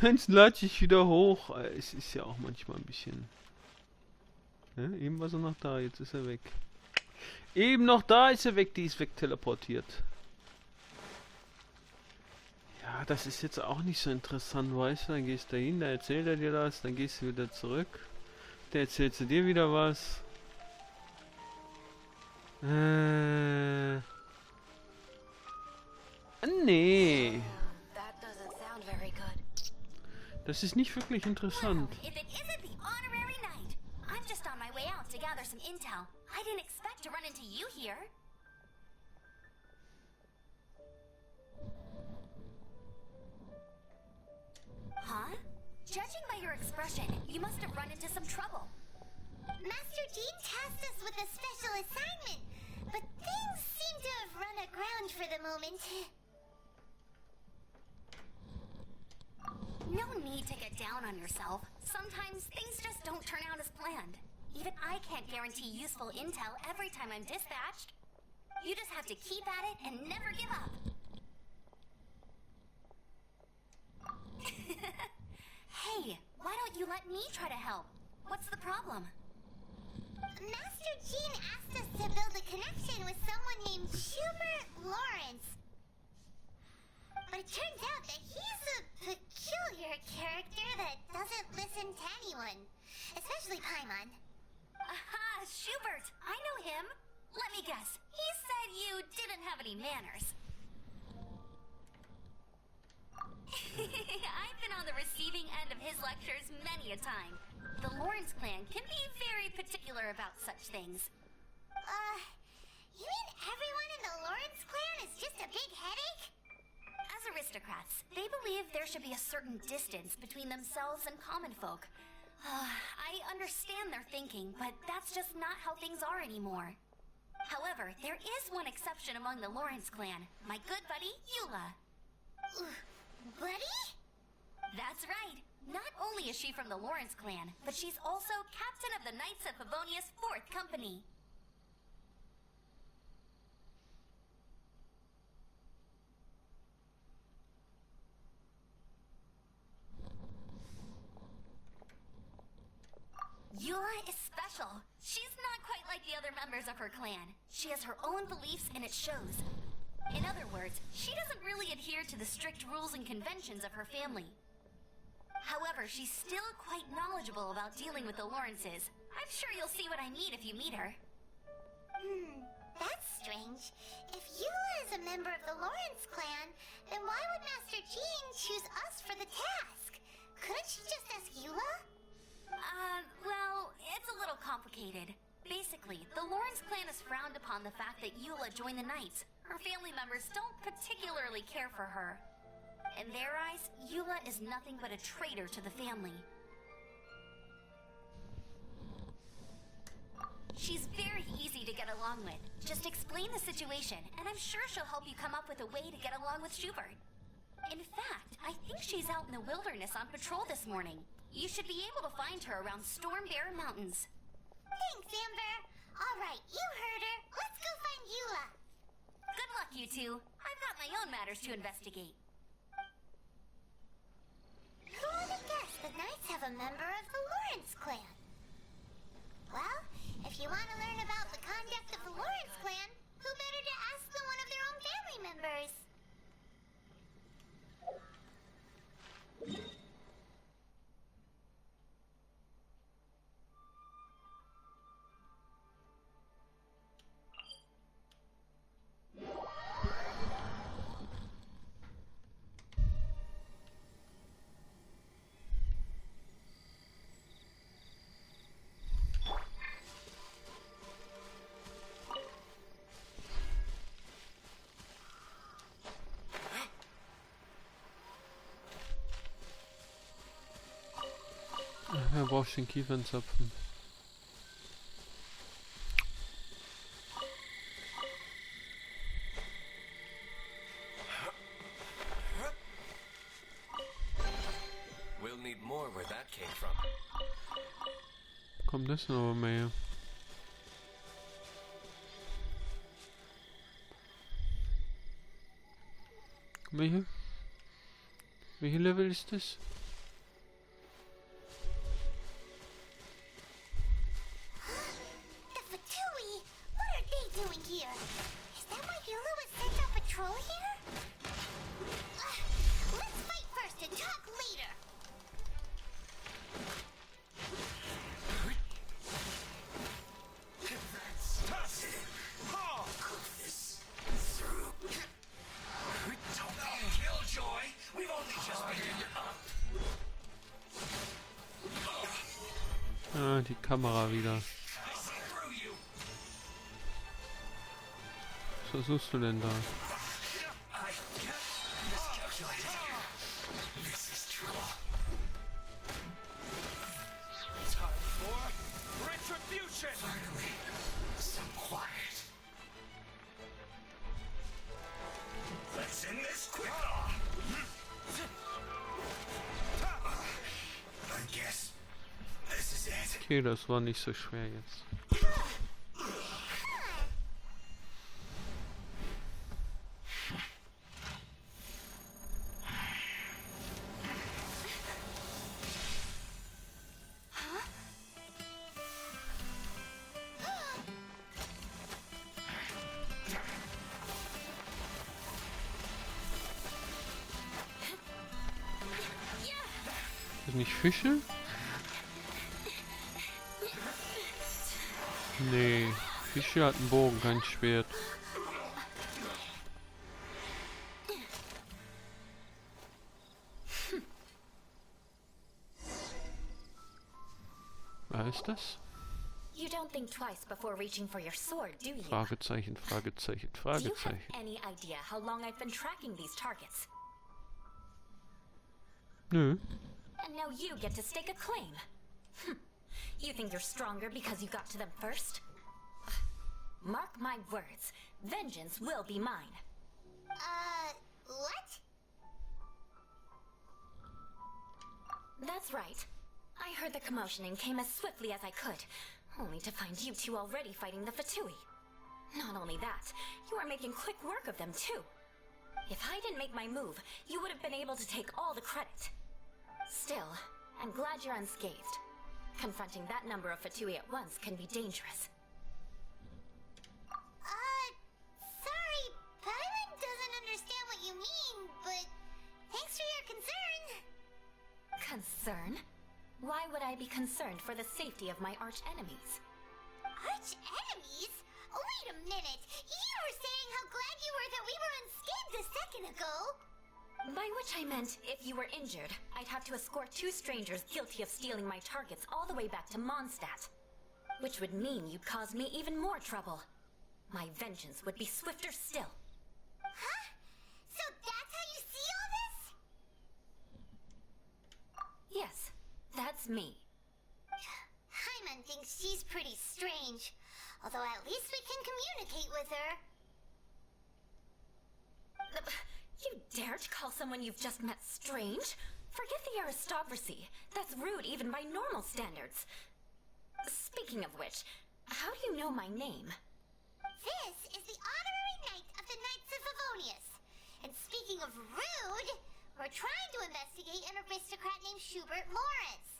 Jetzt latsche ich wieder hoch. Es ist ja auch manchmal ein bisschen... Ja, eben war er noch da, jetzt ist er weg. Eben noch da ist er weg, die ist wegteleportiert. Ja, das ist jetzt auch nicht so interessant, weißt du? Dann gehst du dahin, da erzählt er dir das, dann gehst du wieder zurück. Der erzählt zu dir wieder was. Nee. Das ist nicht wirklich interessant. Huh? Judging by your expression, you must have run into some trouble. Master Jean tasked us with a special assignment, but things seem to have run aground for the moment. No need to get down on yourself. Sometimes things just don't turn out as planned. Even I can't guarantee useful intel every time I'm dispatched. You just have to keep at it and never give up. Hey, why don't you let me try to help? What's the problem? Master Jean asked us to build a connection with someone named Schubert Lawrence. But it turns out that he's a peculiar character that doesn't listen to anyone. Especially Paimon. Aha, Schubert! I know him! Let me guess, he said you didn't have any manners. I've been on the receiving end of his lectures many a time. The Lawrence clan can be very particular about such things. You mean everyone in the Lawrence clan is just a big headache? As aristocrats, they believe there should be a certain distance between themselves and common folk. I understand their thinking, but that's just not how things are anymore. However, there is one exception among the Lawrence clan, my good buddy, Eula. Buddy? That's right. Not only is she from the Lawrence clan, but she's also captain of the Knights of Favonia's 4th Company. Eula is special. She's not quite like the other members of her clan. She has her own beliefs and it shows. In other words, she doesn't really adhere to the strict rules and conventions of her family. However, she's still quite knowledgeable about dealing with the Lawrences. I'm sure you'll see what I mean if you meet her. That's strange. If Eula is a member of the Lawrence clan, then why would Master Jean choose us for the task? Couldn't she just ask Eula? Well, it's a little complicated. Basically, the Lawrence clan has frowned upon the fact that Eula joined the Knights. Her family members don't particularly care for her. In their eyes, Eula is nothing but a traitor to the family. She's very easy to get along with. Just explain the situation, and I'm sure she'll help you come up with a way to get along with Schubert. In fact, I think she's out in the wilderness on patrol this morning. You should be able to find her around Storm Bear Mountains. Thanks, Amber. All right, you heard her. Let's go find Eula. Good luck, you two. I've got my own matters to investigate. Who would have guessed the Knights have a member of the Lawrence clan? Well, if you want to learn about the conduct of the Lawrence clan, who better to ask than one of their own family members? Ja, brauchst den Kiefernzapfen. We'll need more where that came from. Kommt das denn aber mehr? Welche? Welche Level ist das? Ah, die Kamera wieder. Was versuchst du denn da? Okay, das war nicht so schwer jetzt. Ist nicht Fische? Nee, Fische hat einen Bogen, kein Schwert. Was ist das? You don't think twice before reaching for your sword, do you? Fragezeichen, Fragezeichen, Do you have Fragezeichen. any idea how long I've been tracking these targets? Nö. And now you get to stake a claim. You think you're stronger because you got to them first? Mark my words, vengeance will be mine. What? That's right. I heard the commotion and came as swiftly as I could, only to find you two already fighting the Fatui. Not only that, you are making quick work of them too. If I didn't make my move, you would have been able to take all the credit. Still, I'm glad you're unscathed. Confronting that number of Fatui at once can be dangerous. Sorry, Paimon doesn't understand what you mean, but thanks for your concern. Concern? Why would I be concerned for the safety of my arch enemies? Arch enemies? Oh, wait a minute. You were saying how glad you were that we were unscathed a second ago. By which I meant, if you were injured, I'd have to escort two strangers guilty of stealing my targets all the way back to Mondstadt. Which would mean you'd cause me even more trouble. My vengeance would be swifter still. Huh? So that's how you see all this? Yes, that's me. Paimon thinks she's pretty strange. Although at least we can communicate with her. You dare to call someone you've just met strange? Forget the aristocracy. That's rude even by normal standards. Speaking of which, how do you know my name? This is the honorary knight of the Knights of Favonius. And speaking of rude, we're trying to investigate an aristocrat named Schubert Lawrence.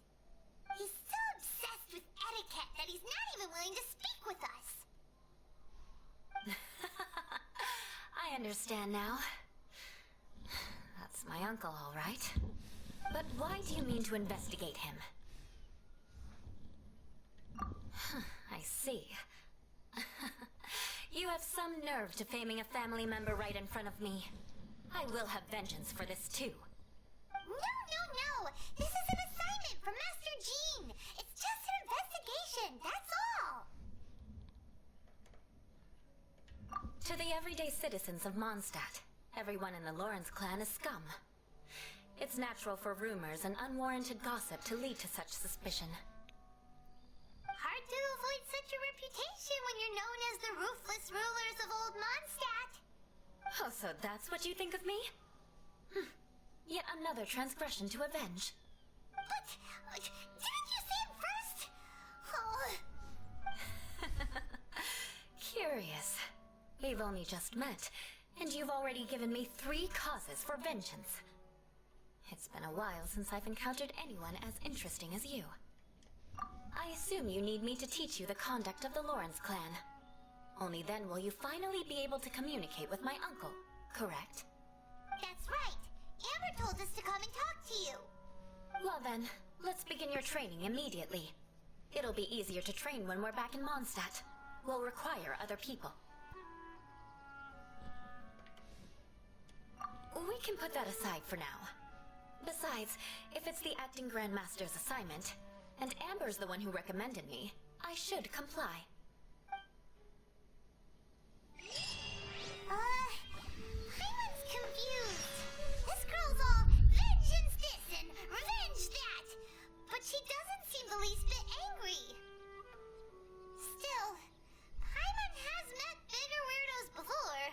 He's so obsessed with etiquette that he's not even willing to speak with us. I understand now. That's my uncle, all right. But why do you mean to investigate him? I see. You have some nerve to faming a family member right in front of me. I will have vengeance for this too. No. This is an assignment from Master Jean. It's just an investigation, that's all. To the everyday citizens of Mondstadt, everyone in the Lawrence clan is scum. It's natural for rumors and unwarranted gossip to lead to such suspicion. Hard to avoid such a reputation when you're known as the ruthless rulers of old Mondstadt. Oh, so that's what you think of me? Yet another transgression to avenge. But didn't you say it first? Oh. Curious. We've only just met, and you've already given me 3 causes for vengeance. It's been a while since I've encountered anyone as interesting as you. I assume you need me to teach you the conduct of the Lawrence clan. Only then will you finally be able to communicate with my uncle, correct? That's right. Amber told us to come and talk to you. Well then, let's begin your training immediately. It'll be easier to train when we're back in Mondstadt. We'll require other people. We can put that aside for now. Besides, if it's the acting Grandmaster's assignment, And Amber's the one who recommended me. I should comply. Paimon's confused. This girl's all vengeance this and revenge that. But she doesn't seem the least bit angry. Still, Paimon has met bigger weirdos before.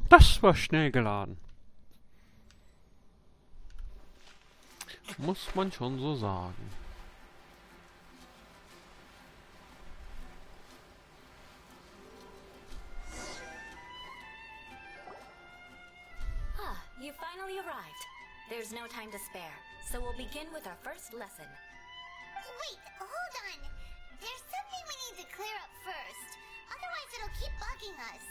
Das war schnell geladen. Muss man schon so sagen. Ah, you finally arrived. There's no time to spare, so we'll begin with our first lesson. Wait, hold on. There's something we need to clear up first. Otherwise it'll keep bugging us.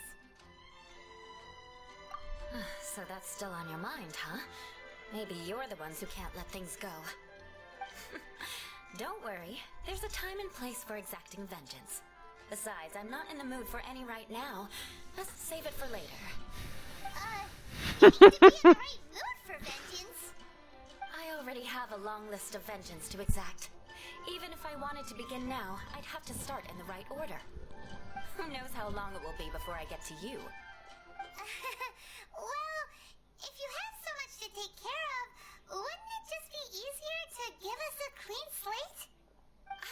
So that's still on your mind, huh? Maybe you're the ones who can't let things go. Don't worry, there's a time and place for exacting vengeance. Besides, I'm not in the mood for any right now. Let's save it for later. You need to be in the right mood for vengeance. I already have a long list of vengeance to exact. Even if I wanted to begin now, I'd have to start in the right order. Who knows how long it will be before I get to you? Well, if you have so much to take care of, wouldn't it just be easier to give us a clean slate?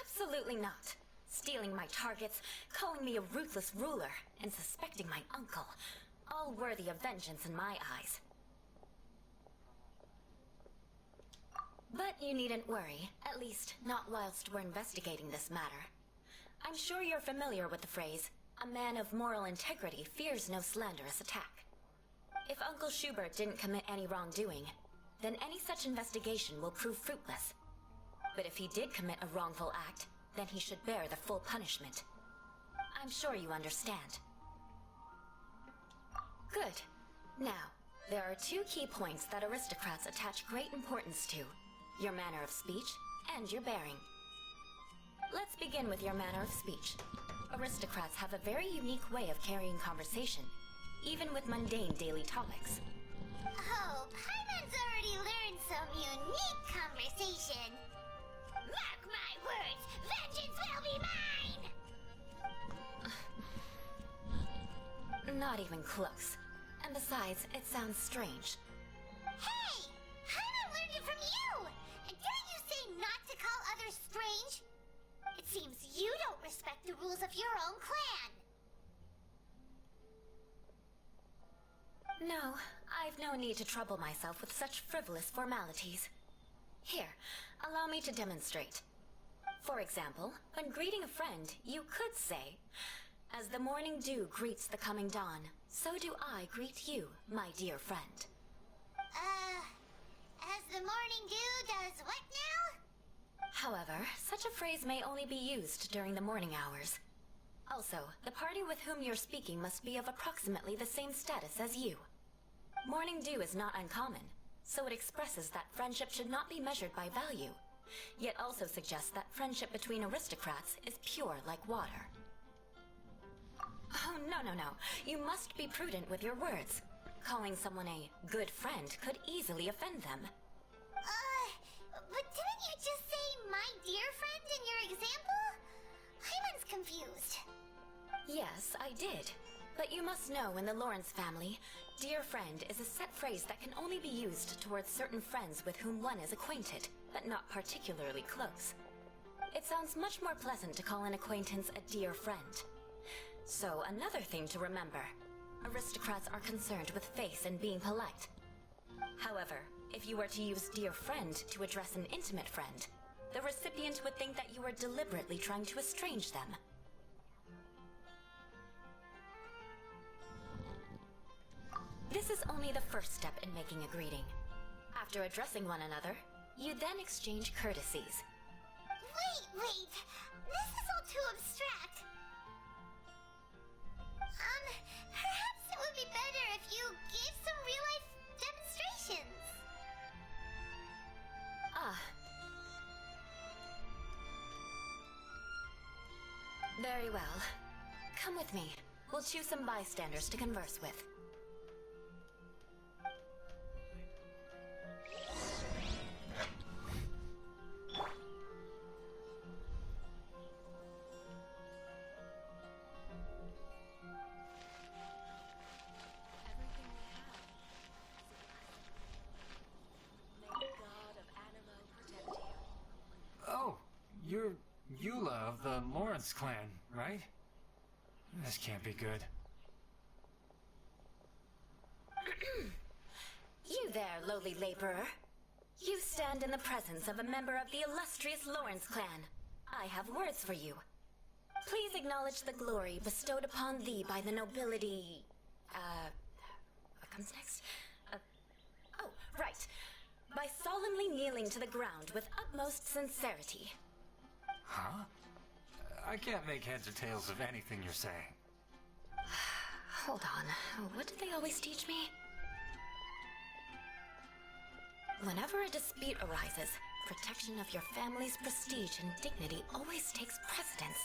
Absolutely not. Stealing my targets, calling me a ruthless ruler, and suspecting my uncle. All worthy of vengeance in my eyes. But you needn't worry, at least not whilst we're investigating this matter. I'm sure you're familiar with the phrase, a man of moral integrity fears no slanderous attack. If Uncle Schubert didn't commit any wrongdoing, then any such investigation will prove fruitless. But if he did commit a wrongful act, then he should bear the full punishment. I'm sure you understand. Good. Now, there are two key points that aristocrats attach great importance to. Your manner of speech and your bearing. Let's begin with your manner of speech. Aristocrats have a very unique way of carrying conversation, even with mundane daily topics. Oh, Paimon's already learned some unique conversation. Mark my words, vengeance will be mine! Not even close. And besides, it sounds strange. Hey! Paimon learned it from you! And didn't you say not to call others strange? It seems you don't respect the rules of your own clan. No, I've no need to trouble myself with such frivolous formalities. Here, allow me to demonstrate. For example, when greeting a friend, you could say, "As the morning dew greets the coming dawn, so do I greet you, my dear friend." As the morning dew does what now? However, such a phrase may only be used during the morning hours. Also, the party with whom you're speaking must be of approximately the same status as you. Morning dew is not uncommon, so it expresses that friendship should not be measured by value, yet also suggests that friendship between aristocrats is pure like water. Oh, no. You must be prudent with your words. Calling someone a good friend could easily offend them. But didn't you just say my dear friend in your example? Paimon's confused. Yes, I did. But you must know in the Lawrence family, dear friend is a set phrase that can only be used towards certain friends with whom one is acquainted, but not particularly close. It sounds much more pleasant to call an acquaintance a dear friend. So, another thing to remember. Aristocrats are concerned with face and being polite. However, if you were to use dear friend to address an intimate friend, the recipient would think that you were deliberately trying to estrange them. This is only the first step in making a greeting. After addressing one another, you then exchange courtesies. Wait! This is all too abstract. Perhaps it would be better if you gave some real-life demonstrations. Ah. Very well. Come with me. We'll choose some bystanders to converse with. You're Eula of the Lawrence clan, right? This can't be good. You there, lowly laborer. You stand in the presence of a member of the illustrious Lawrence clan. I have words for you. Please acknowledge the glory bestowed upon thee by the nobility... what comes next? Oh, right. By solemnly kneeling to the ground with utmost sincerity. Huh? I can't make heads or tails of anything you're saying. Hold on. What did they always teach me? Whenever a dispute arises, protection of your family's prestige and dignity always takes precedence.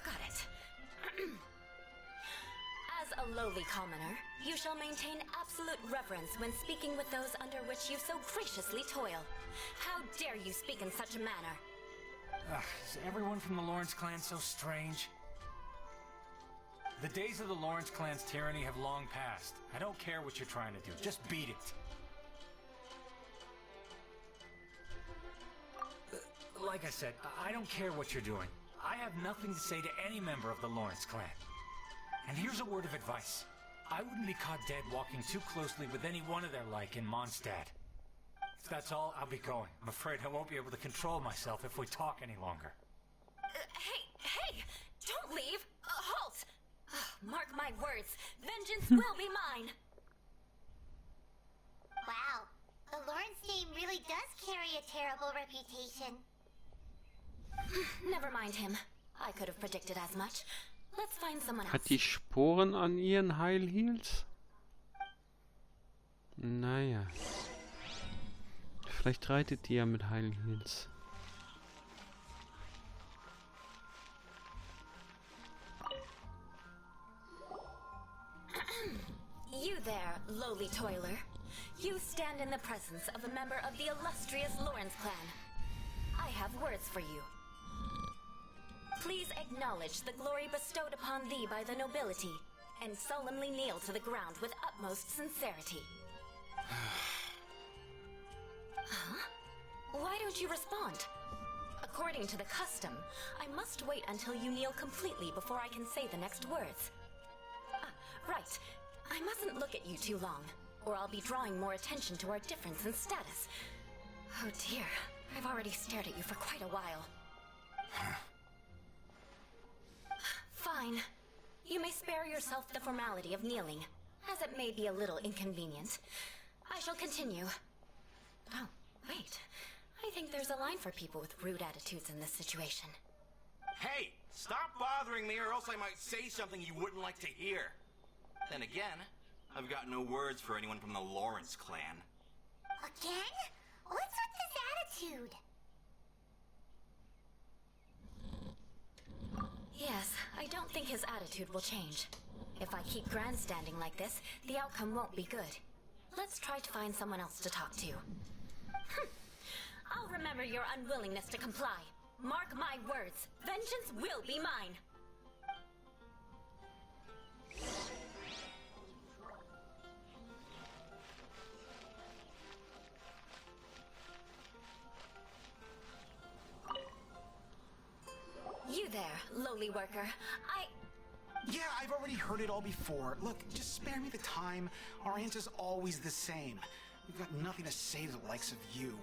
Got it. As a lowly commoner, you shall maintain absolute reverence when speaking with those under which you so graciously toil. How dare you speak in such a manner? Is everyone from the Lawrence clan so strange? The days of the Lawrence clan's tyranny have long passed. I don't care what you're trying to do. Just beat it. Like I said, I don't care what you're doing. I have nothing to say to any member of the Lawrence clan. And here's a word of advice. I wouldn't be caught dead walking too closely with any one of their like in Mondstadt. If that's all, I'll be going. I'm afraid I won't be able to control myself if we talk any longer. Hey! Don't leave! Halt! Mark my words, vengeance will be mine! Wow, the Lawrence name really does carry a terrible reputation. Never mind him. I could have predicted as much. Let's find someone else. Hat die Sporen an ihren Heilheals? Naja. Vielleicht reitet die ja mit Heilheals. You there, lowly toiler. You stand in the presence of a member of the illustrious Lawrence clan. I have words for you. Please acknowledge the glory bestowed upon thee by the nobility, and solemnly kneel to the ground with utmost sincerity. Huh? Why don't you respond? According to the custom, I must wait until you kneel completely before I can say the next words. Right. I mustn't look at you too long, or I'll be drawing more attention to our difference in status. Oh dear, I've already stared at you for quite a while. Fine. You may spare yourself the formality of kneeling, as it may be a little inconvenient. I shall continue. Oh, wait. I think there's a line for people with rude attitudes in this situation. Hey! Stop bothering me or else I might say something you wouldn't like to hear. Then again, I've got no words for anyone from the Lawrence clan. Again? What's with this attitude? Yes, I don't think his attitude will change. If I keep grandstanding like this, the outcome won't be good. Let's try to find someone else to talk to. I'll remember your unwillingness to comply. Mark my words, vengeance will be mine. You there, lowly worker. Yeah, I've already heard it all before. Look, just spare me the time. Our answer's always the same. We've got nothing to say to the likes of you.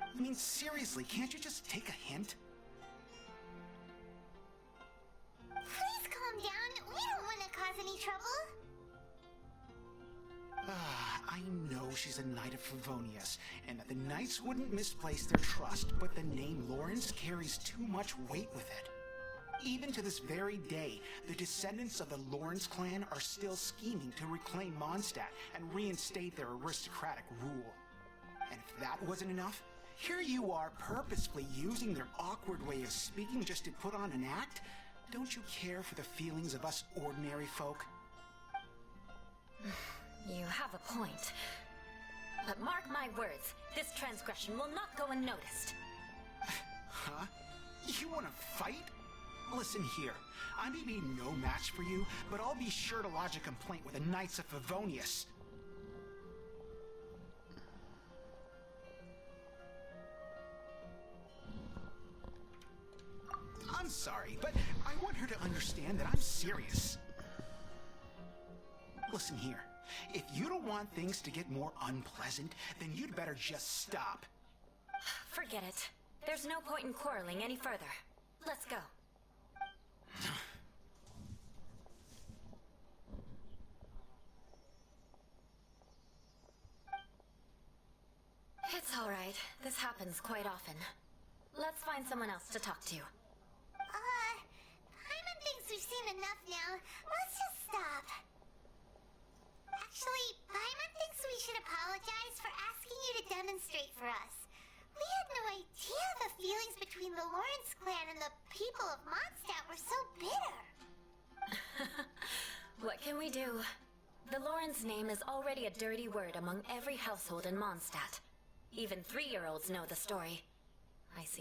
I mean, mean, seriously, can't you just take a hint? Please calm down. We don't want to cause any trouble. I know she's a knight of Favonius, and that the knights wouldn't misplace their trust, but the name Lawrence carries too much weight with it. Even to this very day, the descendants of the Lawrence clan are still scheming to reclaim Mondstadt and reinstate their aristocratic rule. And if that wasn't enough, here you are purposefully using their awkward way of speaking just to put on an act? Don't you care for the feelings of us ordinary folk? You have a point. But mark my words, this transgression will not go unnoticed. Huh? You want to fight? Listen here, I may be no match for you, but I'll be sure to lodge a complaint with the Knights of Favonius. I'm sorry, but I want her to understand that I'm serious. Listen here, if you don't want things to get more unpleasant, then you'd better just stop. Forget it. There's no point in quarreling any further. Let's go. It's all right. This happens quite often. Let's find someone else to talk to. Paimon thinks we've seen enough now. Let's just stop. Actually, Paimon thinks we should apologize for asking you to demonstrate for us. We had no idea the feelings between the Lawrence clan and the people of Mondstadt were so bitter. What can we do? The Lawrence name is already a dirty word among every household in Mondstadt. Even 3-year-olds know the story. I see